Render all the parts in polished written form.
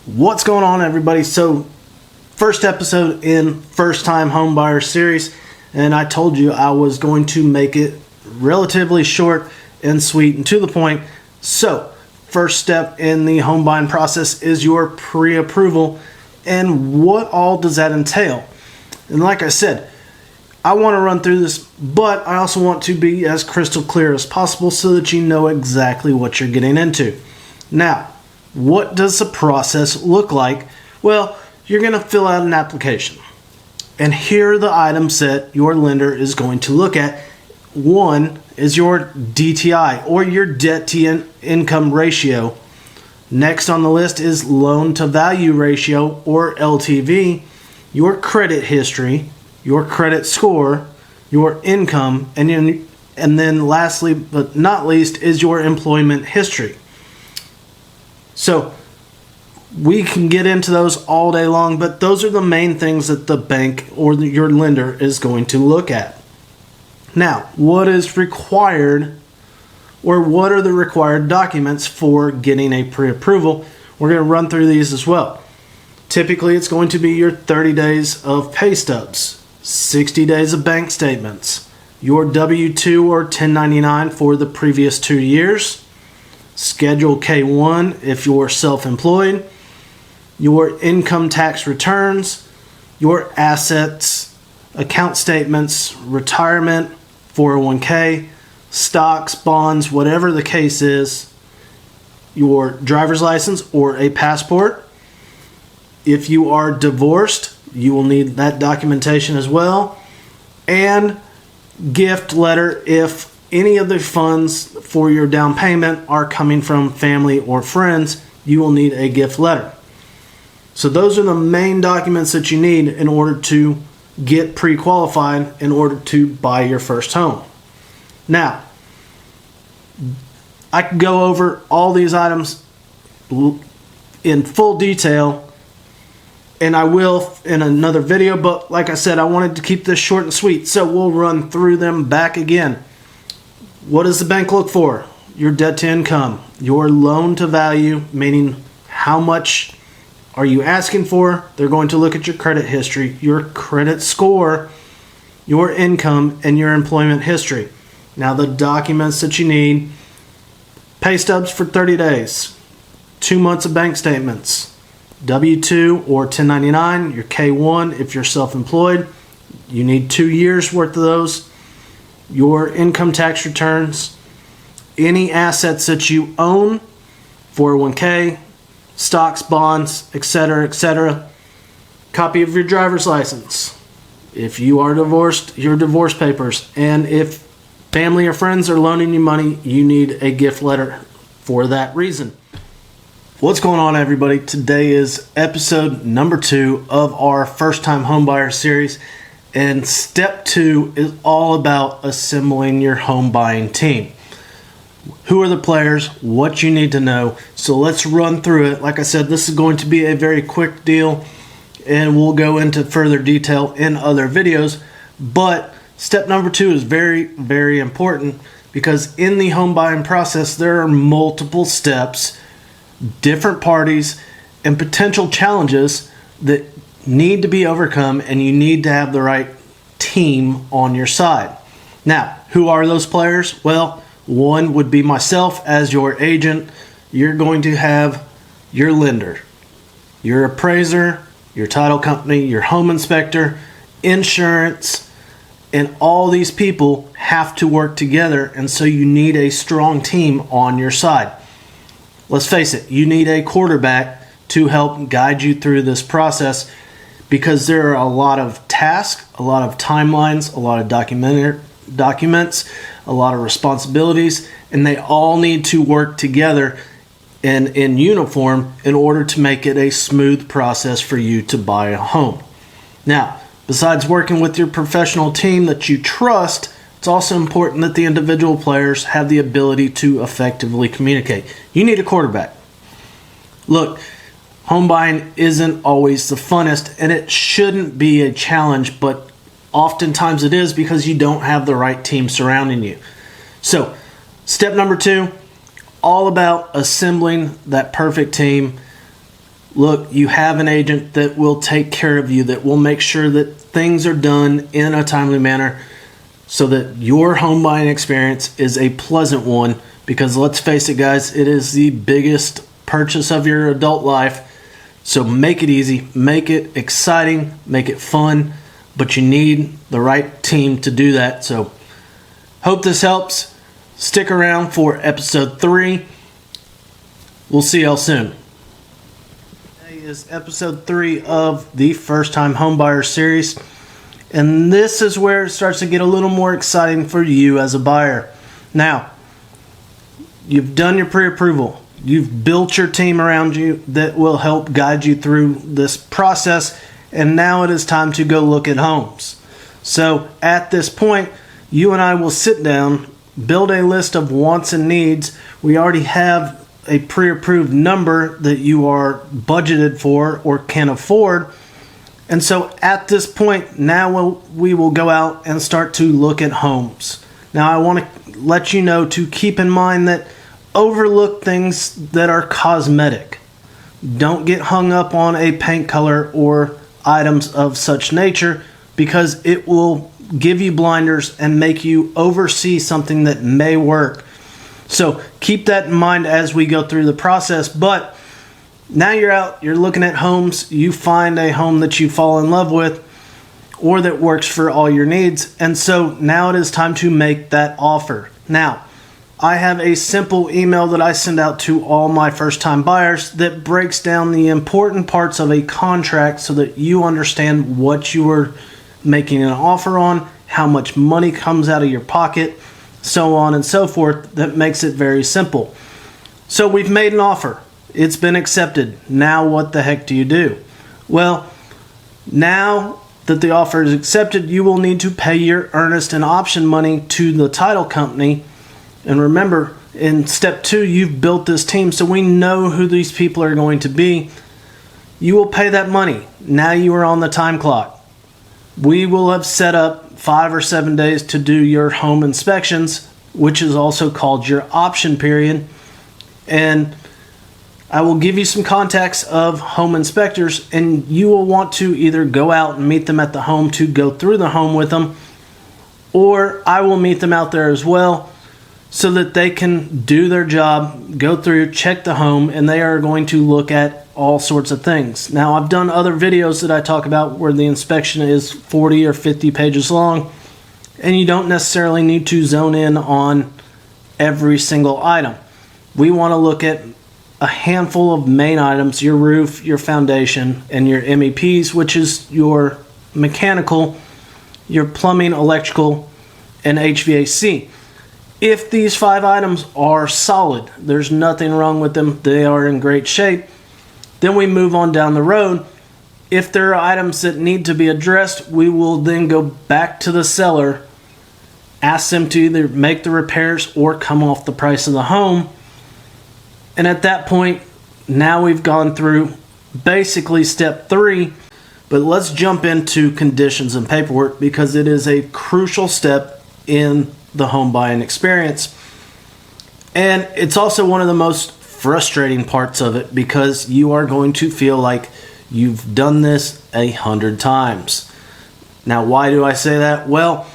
What's going on, everybody? So first episode in first time home buyer series, and I told you I was going to make it relatively short and sweet and to the point. So first step in the home buying process is your pre-approval, and what all does that entail? And like I said, I want to run through this, but I also want to be as crystal clear as possible so that you know exactly what you're getting into. Now, what does the process look like? Well, you're going to fill out an application. And here are the items that your lender is going to look at. One is your DTI, or your debt to income ratio. Next on the list is loan to value ratio, or LTV, your credit history, your credit score, your income, and then lastly but not least is your employment history. So we can get into those all day long, but those are the main things that the bank or your lender is going to look at. Now, what is required, or what are the required documents for getting a pre-approval? We're going to run through these as well. Typically, it's going to be your 30 days of pay stubs, 60 days of bank statements, your W-2 or 1099 for the previous 2 years, Schedule K-1 if you're self-employed, your income tax returns, your assets, account statements, retirement, 401k, stocks, bonds, whatever the case is, your driver's license or a passport. If you are divorced, you will need that documentation as well, and gift letter if any of the funds for your down payment are coming from family or friends. You will need a gift letter. So those are the main documents that you need in order to get pre-qualified in order to buy your first home. Now, I can go over all these items in full detail, and I will in another video, but like I said, I wanted to keep this short and sweet, so we'll run through them back again. What does the bank look for? Your debt to income, your loan to value, meaning how much are you asking for? They're going to look at your credit history, your credit score, your income, and your employment history. Now, the documents that you need: pay stubs for 30 days, 2 months of bank statements, W-2 or 1099, your K-1 if you're self-employed. You need 2 years worth of those. Your income tax returns, any assets that you own, 401k, stocks, bonds, etc., etc. Copy of your driver's license. If you are divorced, your divorce papers. And if family or friends are loaning you money, you need a gift letter for that reason. What's going on, everybody? Today is episode number 2 of our first time homebuyer series. And step 2 is all about assembling your home buying team. Who are the players? What you need to know. So let's run through it. Like I said, this is going to be a very quick deal, and we'll go into further detail in other videos. But step number 2 is very, very important, because in the home buying process, there are multiple steps, different parties, and potential challenges that need to be overcome, and you need to have the right team on your side. Now, who are those players? Well, one would be myself as your agent. You're going to have your lender, your appraiser, your title company, your home inspector, insurance, and all these people have to work together, and so you need a strong team on your side. Let's face it, you need a quarterback to help guide you through this process, because there are a lot of tasks, a lot of timelines, a lot of documents, a lot of responsibilities, and they all need to work together and in uniform in order to make it a smooth process for you to buy a home. Now, besides working with your professional team that you trust, it's also important that the individual players have the ability to effectively communicate. You need a quarterback. Look, home buying isn't always the funnest, and it shouldn't be a challenge, but oftentimes it is, because you don't have the right team surrounding you. So, step number 2, all about assembling that perfect team. look, you have an agent that will take care of you, that will make sure that things are done in a timely manner so that your home buying experience is a pleasant one. Because let's face it, guys, it is the biggest purchase of your adult life. So make it easy, make it exciting, make it fun, but you need the right team to do that. So hope this helps. Stick around for episode 3. We'll see y'all soon. Today is episode 3 of the First Time Homebuyer series. And this is where it starts to get a little more exciting for you as a buyer. Now, you've done your pre-approval. You've built your team around you that will help guide you through this process. And now it is time to go look at homes. So at this point, you and I will sit down, build a list of wants and needs. We already have a pre-approved number that you are budgeted for or can afford. And so at this point, now we will go out and start to look at homes. Now I want to let you know to keep in mind that overlook things that are cosmetic. Don't get hung up on a paint color or items of such nature, because it will give you blinders and make you oversee something that may work. So keep that in mind as we go through the process. But now you're out, you're looking at homes, you find a home that you fall in love with or that works for all your needs. And so now it is time to make that offer. Now, I have a simple email that I send out to all my first-time buyers that breaks down the important parts of a contract so that you understand what you are making an offer on, how much money comes out of your pocket, so on and so forth. That makes it very simple. So we've made an offer. It's been accepted. Now what the heck do you do? Well, now that the offer is accepted, you will need to pay your earnest and option money to the title company. And remember, in step 2, you've built this team, so we know who these people are going to be. You will pay that money. Now you are on the time clock. We will have set up 5 or 7 days to do your home inspections, which is also called your option period. And I will give you some contacts of home inspectors, and you will want to either go out and meet them at the home to go through the home with them, or I will meet them out there as well, so that they can do their job, go through, check the home, and they are going to look at all sorts of things. Now, I've done other videos that I talk about where the inspection is 40 or 50 pages long, and you don't necessarily need to zone in on every single item. We want to look at a handful of main items: your roof, your foundation, and your MEPs, which is your mechanical, your plumbing, electrical, and HVAC. If these 5 items are solid, there's nothing wrong with them, they are in great shape, then we move on down the road. If there are items that need to be addressed, we will then go back to the seller, ask them to either make the repairs or come off the price of the home. And at that point, now we've gone through basically step 3. But let's jump into conditions and paperwork, because it is a crucial step in the home buying experience. And it's also one of the most frustrating parts of it, because you are going to feel like you've done this 100 times. Now, why do I say that? Well,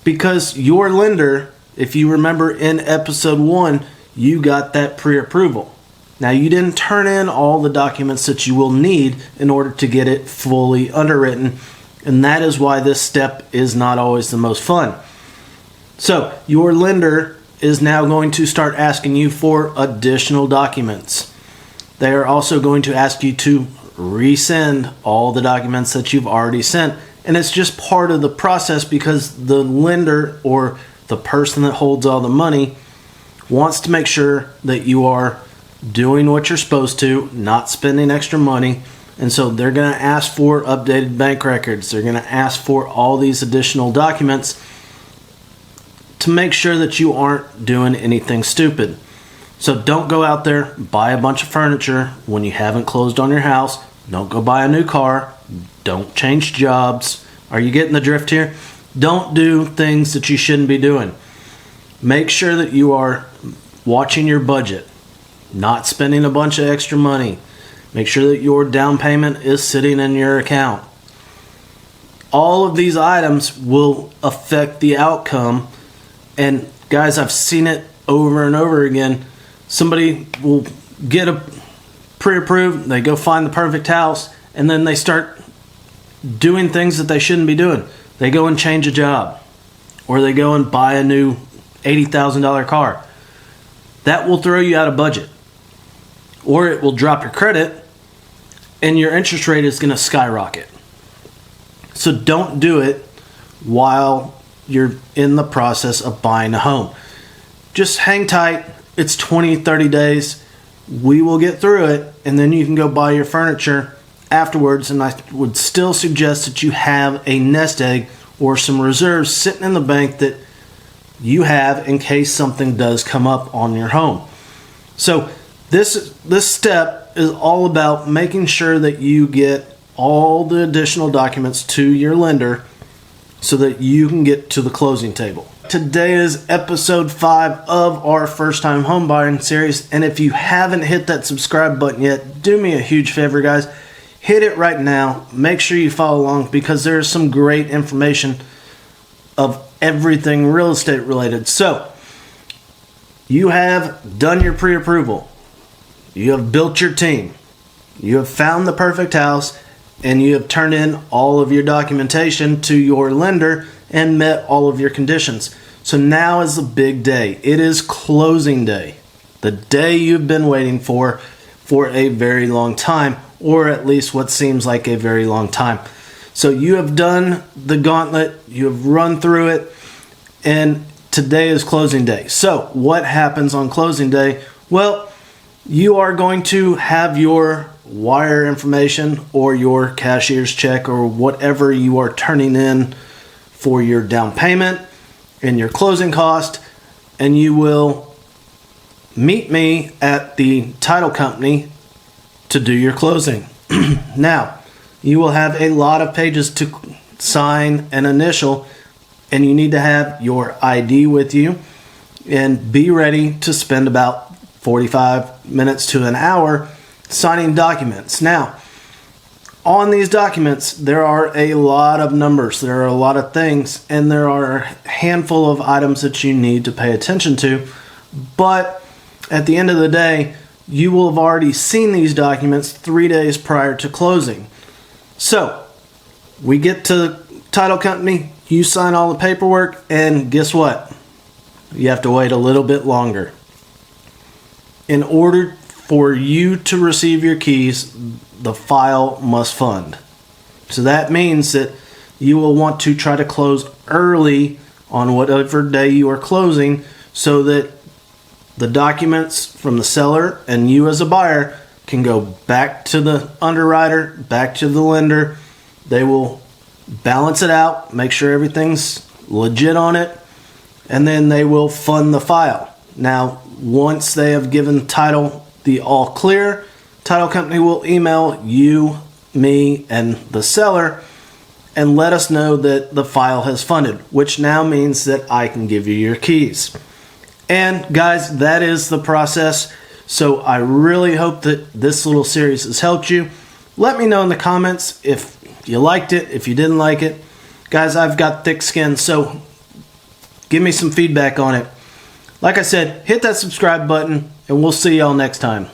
because your lender, if you remember in episode 1, you got that pre-approval. Now, you didn't turn in all the documents that you will need in order to get it fully underwritten, and that is why this step is not always the most fun. So your lender is now going to start asking you for additional documents. They are also going to ask you to resend all the documents that you've already sent. And it's just part of the process, because the lender, or the person that holds all the money, wants to make sure that you are doing what you're supposed to, not spending extra money. And so they're going to ask for updated bank records. They're going to ask for all these additional documents to make sure that you aren't doing anything stupid. So don't go out there, buy a bunch of furniture when you haven't closed on your house. Don't go buy a new car. Don't change jobs. Are you getting the drift here? Don't do things that you shouldn't be doing. Make sure that you are watching your budget, not spending a bunch of extra money. Make sure that your down payment is sitting in your account. All of these items will affect the outcome. And guys, I've seen it over and over again. Somebody will get a pre-approved, they go find the perfect house, and then they start doing things that they shouldn't be doing. They go and change a job, or they go and buy a new $80,000 car. That will throw you out of budget, or it will drop your credit and your interest rate is going to skyrocket. So don't do it while you're in the process of buying a home. Just hang tight. It's 20, 30 days. We will get through it, and then you can go buy your furniture afterwards. And I would still suggest that you have a nest egg or some reserves sitting in the bank that you have in case something does come up on your home. So this step is all about making sure that you get all the additional documents to your lender so that you can get to the closing table. Today is episode 5 of our first time home buying series, and if you haven't hit that subscribe button yet, do me a huge favor, guys. Hit it right now. Make sure you follow along because there's some great information of everything real estate related. So you have done your pre-approval. You have built your team. You have found the perfect house, and you have turned in all of your documentation to your lender and met all of your conditions. So now is the big day. It is closing day. The day you've been waiting for a very long time, or at least what seems like a very long time. So you have done the gauntlet, you have run through it, and today is closing day. So what happens on closing day? Well, you are going to have your wire information or your cashier's check or whatever you are turning in for your down payment and your closing cost, and you will meet me at the title company to do your closing. Now, you will have a lot of pages to sign and initial, and you need to have your ID with you and be ready to spend about 45 minutes to an hour signing documents. Now, on these documents, there are a lot of numbers, there are a lot of things, and there are a handful of items that you need to pay attention to. But at the end of the day, you will have already seen these documents 3 days prior to closing. So, we get to the title company, you sign all the paperwork, and guess what? You have to wait a little bit longer. In order for you to receive your keys, the file must fund. So that means that you will want to try to close early on whatever day you are closing so that the documents from the seller and you as a buyer can go back to the underwriter, back to the lender. They will balance it out, make sure everything's legit on it, and then they will fund the file. Now, once they have given title the all clear, title company will email you, me, and the seller and let us know that the file has funded, which now means that I can give you your keys. And guys, that is the process. So I really hope that this little series has helped you. Let me know in the comments if you liked it, if you didn't like it. Guys, I've got thick skin, so give me some feedback on it. Like I said, hit that subscribe button, and we'll see y'all next time.